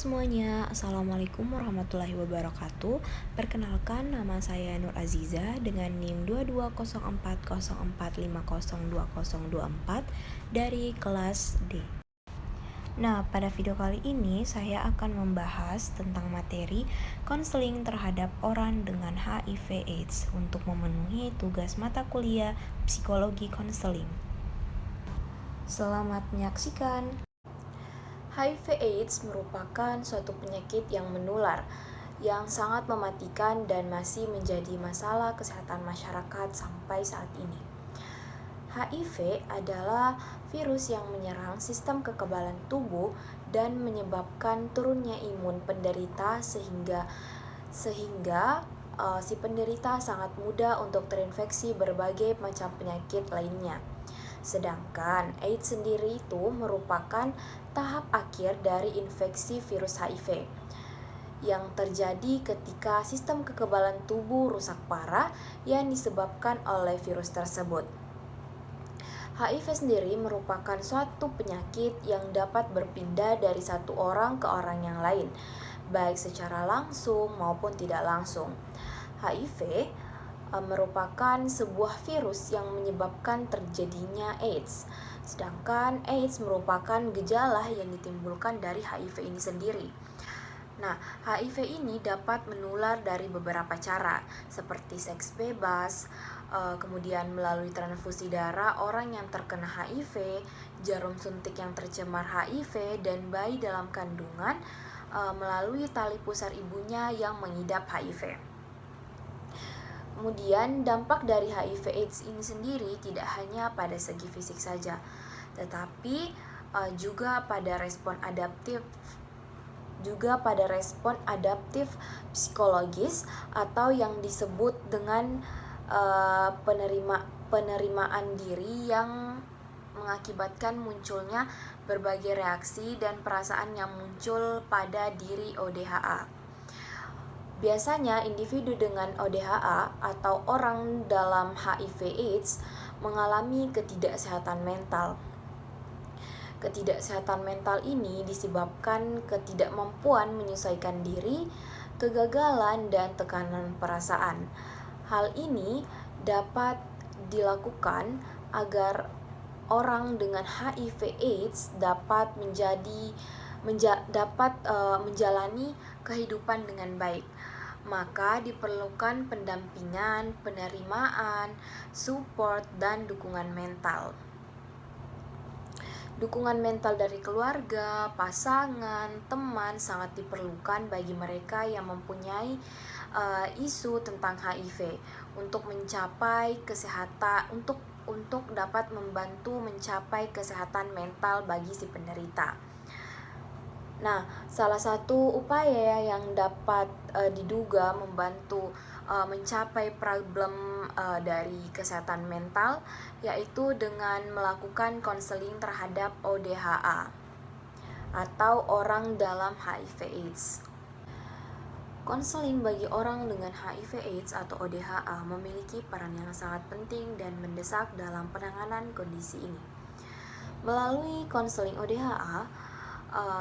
semuanya, Assalamualaikum warahmatullahi wabarakatuh. Perkenalkan, nama saya Nur Aziza dengan NIM 220404502024 dari kelas D. Nah, pada video kali ini saya akan membahas tentang materi konseling terhadap orang dengan HIV/AIDS untuk memenuhi tugas mata kuliah psikologi konseling. Selamat menyaksikan. HIV/AIDS merupakan suatu penyakit yang menular, yang sangat mematikan dan masih menjadi masalah kesehatan masyarakat sampai saat ini. HIV adalah virus yang menyerang sistem kekebalan tubuh dan menyebabkan turunnya imun penderita sehingga si penderita sangat mudah untuk terinfeksi berbagai macam penyakit lainnya. Sedangkan AIDS sendiri itu merupakan tahap akhir dari infeksi virus HIV yang terjadi ketika sistem kekebalan tubuh rusak parah yang disebabkan oleh virus tersebut. HIV sendiri merupakan suatu penyakit yang dapat berpindah dari satu orang ke orang yang lain, baik secara langsung maupun tidak langsung. HIV merupakan sebuah virus yang menyebabkan terjadinya AIDS. Sedangkan AIDS merupakan gejala yang ditimbulkan dari HIV ini sendiri. Nah, HIV ini dapat menular dari beberapa cara, seperti seks bebas, kemudian melalui transfusi darah orang yang terkena HIV, jarum suntik yang tercemar HIV, dan bayi dalam kandungan melalui tali pusar ibunya yang mengidap HIV. Kemudian dampak dari HIV/AIDS ini sendiri tidak hanya pada segi fisik saja, tetapi juga pada respon adaptif psikologis atau yang disebut dengan penerimaan diri yang mengakibatkan munculnya berbagai reaksi dan perasaan yang muncul pada diri ODHA. Biasanya individu dengan ODHA atau orang dalam HIV/AIDS mengalami ketidaksehatan mental. Ketidaksehatan mental ini disebabkan ketidakmampuan menyesuaikan diri, kegagalan, dan tekanan perasaan. Hal ini dapat dilakukan agar orang dengan HIV/AIDS dapat menjalani kehidupan dengan baik. Maka diperlukan pendampingan, penerimaan, support, dan dukungan mental. Dukungan mental dari keluarga, pasangan, teman sangat diperlukan bagi mereka yang mempunyai isu tentang HIV untuk mencapai kesehatan, untuk dapat membantu mencapai kesehatan mental bagi si penderita. Nah, salah satu upaya yang dapat diduga membantu mencapai problem dari kesehatan mental yaitu dengan melakukan konseling terhadap ODHA atau orang dalam HIV/AIDS. Konseling bagi orang dengan HIV/AIDS atau ODHA memiliki peran yang sangat penting dan mendesak dalam penanganan kondisi ini. Melalui konseling ODHA,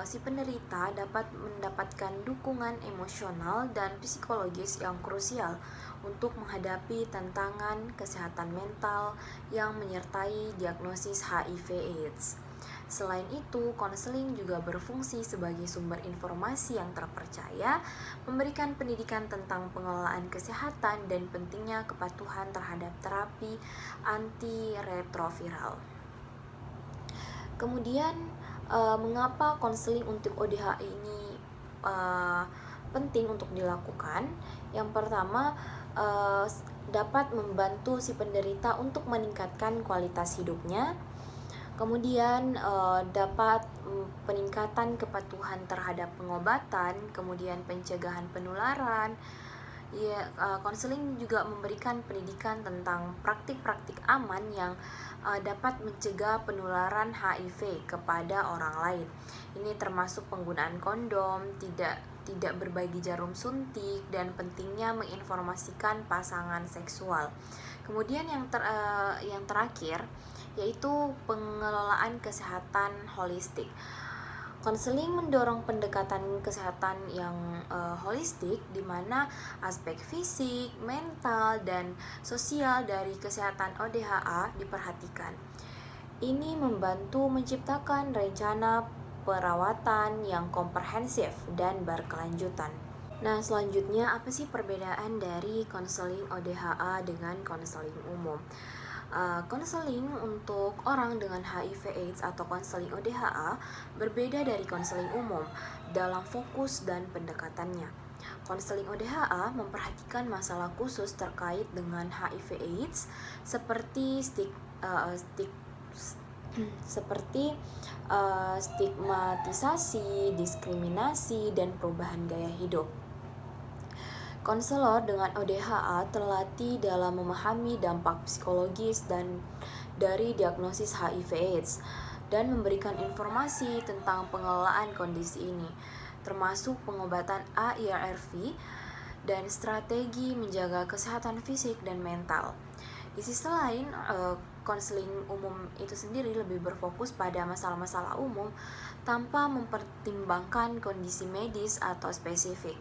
si penderita dapat mendapatkan dukungan emosional dan psikologis yang krusial untuk menghadapi tantangan kesehatan mental yang menyertai diagnosis HIV/AIDS. Selain itu, konseling juga berfungsi sebagai sumber informasi yang terpercaya, memberikan pendidikan tentang pengelolaan kesehatan dan pentingnya kepatuhan terhadap terapi antiretroviral. Kemudian, mengapa konseling untuk ODHA ini penting untuk dilakukan? Yang pertama, dapat membantu si penderita untuk meningkatkan kualitas hidupnya. Kemudian dapat peningkatan kepatuhan terhadap pengobatan, kemudian pencegahan penularan. Konseling juga memberikan pendidikan tentang praktik-praktik aman yang dapat mencegah penularan HIV kepada orang lain. Ini termasuk penggunaan kondom, tidak berbagi jarum suntik, dan pentingnya menginformasikan pasangan seksual. Kemudian yang terakhir yaitu pengelolaan kesehatan holistik. Konseling mendorong pendekatan kesehatan yang holistik, di mana aspek fisik, mental, dan sosial dari kesehatan ODHA diperhatikan. Ini membantu menciptakan rencana perawatan yang komprehensif dan berkelanjutan. Nah, selanjutnya apa sih perbedaan dari konseling ODHA dengan konseling umum? Konseling untuk orang dengan HIV/AIDS atau konseling ODHA berbeda dari konseling umum dalam fokus dan pendekatannya. Konseling ODHA memperhatikan masalah khusus terkait dengan HIV/AIDS seperti stigmatisasi, diskriminasi, dan perubahan gaya hidup. Konselor dengan ODHA terlatih dalam memahami dampak psikologis dan dari diagnosis HIV/AIDS dan memberikan informasi tentang pengelolaan kondisi ini, termasuk pengobatan ARV dan strategi menjaga kesehatan fisik dan mental. Di sisi lain, konseling umum itu sendiri lebih berfokus pada masalah-masalah umum tanpa mempertimbangkan kondisi medis atau spesifik.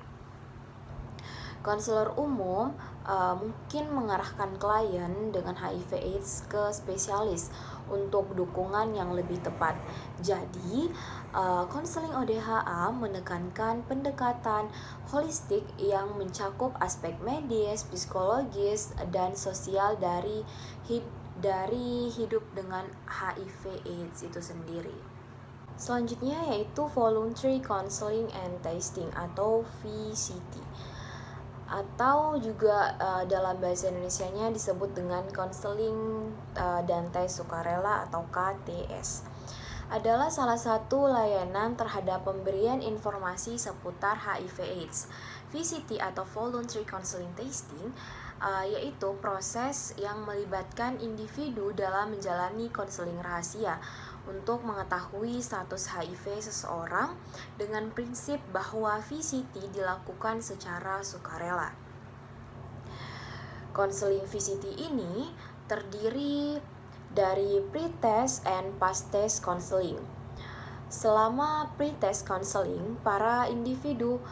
Konselor umum mungkin mengarahkan klien dengan HIV/AIDS ke spesialis untuk dukungan yang lebih tepat. Jadi, konseling ODHA menekankan pendekatan holistik yang mencakup aspek medis, psikologis, dan sosial dari hidup dengan HIV/AIDS itu sendiri. Selanjutnya yaitu Voluntary Counseling and Testing atau VCT, atau juga dalam bahasa Indonesianya disebut dengan konseling dan tes sukarela atau KTS, adalah salah satu layanan terhadap pemberian informasi seputar HIV/AIDS. VCT atau Voluntary Counseling Testing yaitu proses yang melibatkan individu dalam menjalani konseling rahasia untuk mengetahui status HIV seseorang dengan prinsip bahwa VCT dilakukan secara sukarela. Konseling VCT ini terdiri dari pre-test and post-test counseling. Selama pre-test counseling, para individu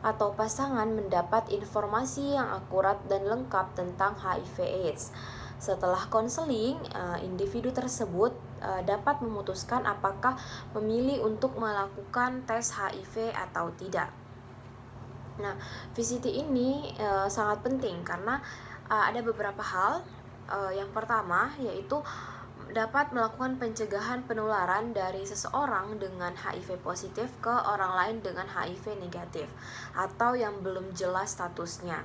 atau pasangan mendapat informasi yang akurat dan lengkap tentang HIV/AIDS. Setelah konseling, individu tersebut dapat memutuskan apakah memilih untuk melakukan tes HIV atau tidak. Nah, VCT ini sangat penting karena ada beberapa hal. Yang pertama yaitu dapat melakukan pencegahan penularan dari seseorang dengan HIV positif ke orang lain dengan HIV negatif atau yang belum jelas statusnya,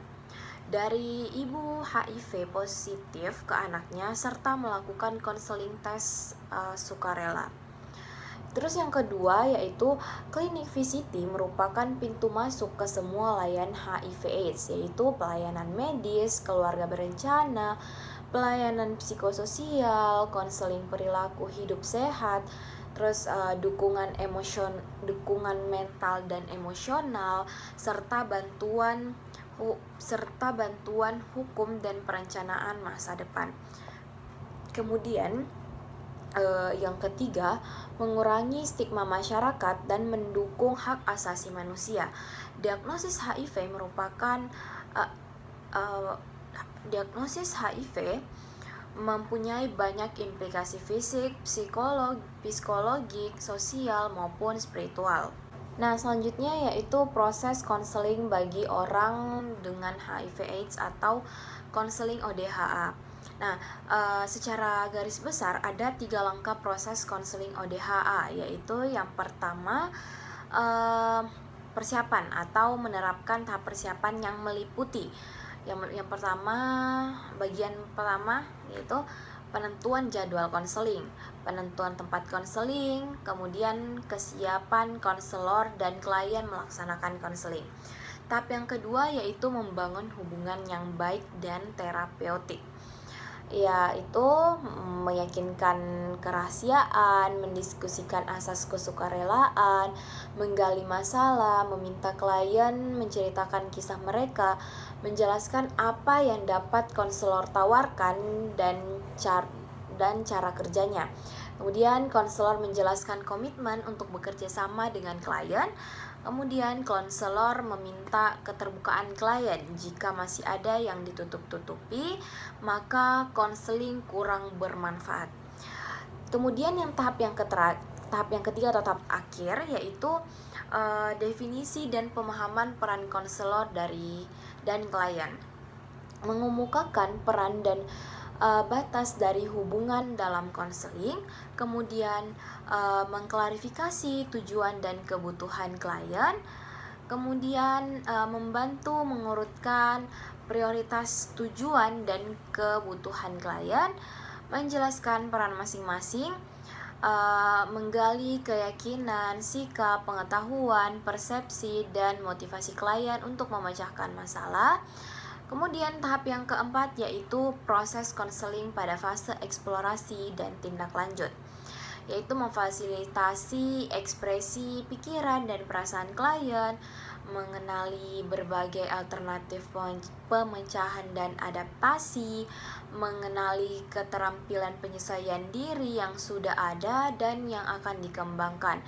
dari ibu HIV positif ke anaknya, serta melakukan konseling tes sukarela. Terus yang kedua yaitu klinik VCT merupakan pintu masuk ke semua layanan HIV/AIDS, yaitu pelayanan medis, keluarga berencana, pelayanan psikososial, konseling perilaku hidup sehat, terus dukungan mental dan emosional, serta bantuan hukum dan perencanaan masa depan. Kemudian yang ketiga, mengurangi stigma masyarakat dan mendukung hak asasi manusia. Diagnosis HIV mempunyai banyak implikasi fisik, psikologik, sosial, maupun spiritual. Nah, selanjutnya yaitu proses konseling bagi orang dengan HIV/AIDS atau konseling ODHA. Nah, secara garis besar ada 3 langkah proses konseling ODHA, yaitu yang pertama persiapan atau menerapkan tahap persiapan yang meliputi yang pertama, bagian pertama yaitu penentuan jadwal konseling, penentuan tempat konseling, kemudian kesiapan konselor dan klien melaksanakan konseling. Tahap yang kedua yaitu membangun hubungan yang baik dan terapeutik, yaitu meyakinkan kerahasiaan, mendiskusikan asas kesukarelaan, menggali masalah, meminta klien menceritakan kisah mereka, menjelaskan apa yang dapat konselor tawarkan dan cara kerjanya. Kemudian konselor menjelaskan komitmen untuk bekerja sama dengan klien. Kemudian konselor meminta keterbukaan klien. Jika masih ada yang ditutup-tutupi, maka konseling kurang bermanfaat. Kemudian tahap yang ketiga atau tahap akhir, yaitu definisi dan pemahaman peran konselor dan klien. Mengemukakan peran dan batas dari hubungan dalam konseling, kemudian mengklarifikasi tujuan dan kebutuhan klien, kemudian membantu mengurutkan prioritas tujuan dan kebutuhan klien, menjelaskan peran masing-masing, menggali keyakinan, sikap, pengetahuan, persepsi, dan motivasi klien untuk memecahkan masalah. Kemudian tahap yang keempat yaitu proses konseling pada fase eksplorasi dan tindak lanjut, yaitu memfasilitasi ekspresi pikiran dan perasaan klien, mengenali berbagai alternatif pemecahan dan adaptasi, mengenali keterampilan penyesuaian diri yang sudah ada dan yang akan dikembangkan,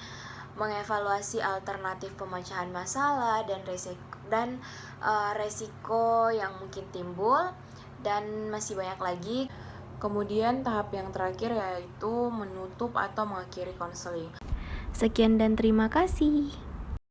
mengevaluasi alternatif pemecahan masalah dan resiko yang mungkin timbul, dan masih banyak lagi. Kemudian tahap yang terakhir yaitu menutup atau mengakhiri konseling. Sekian dan terima kasih.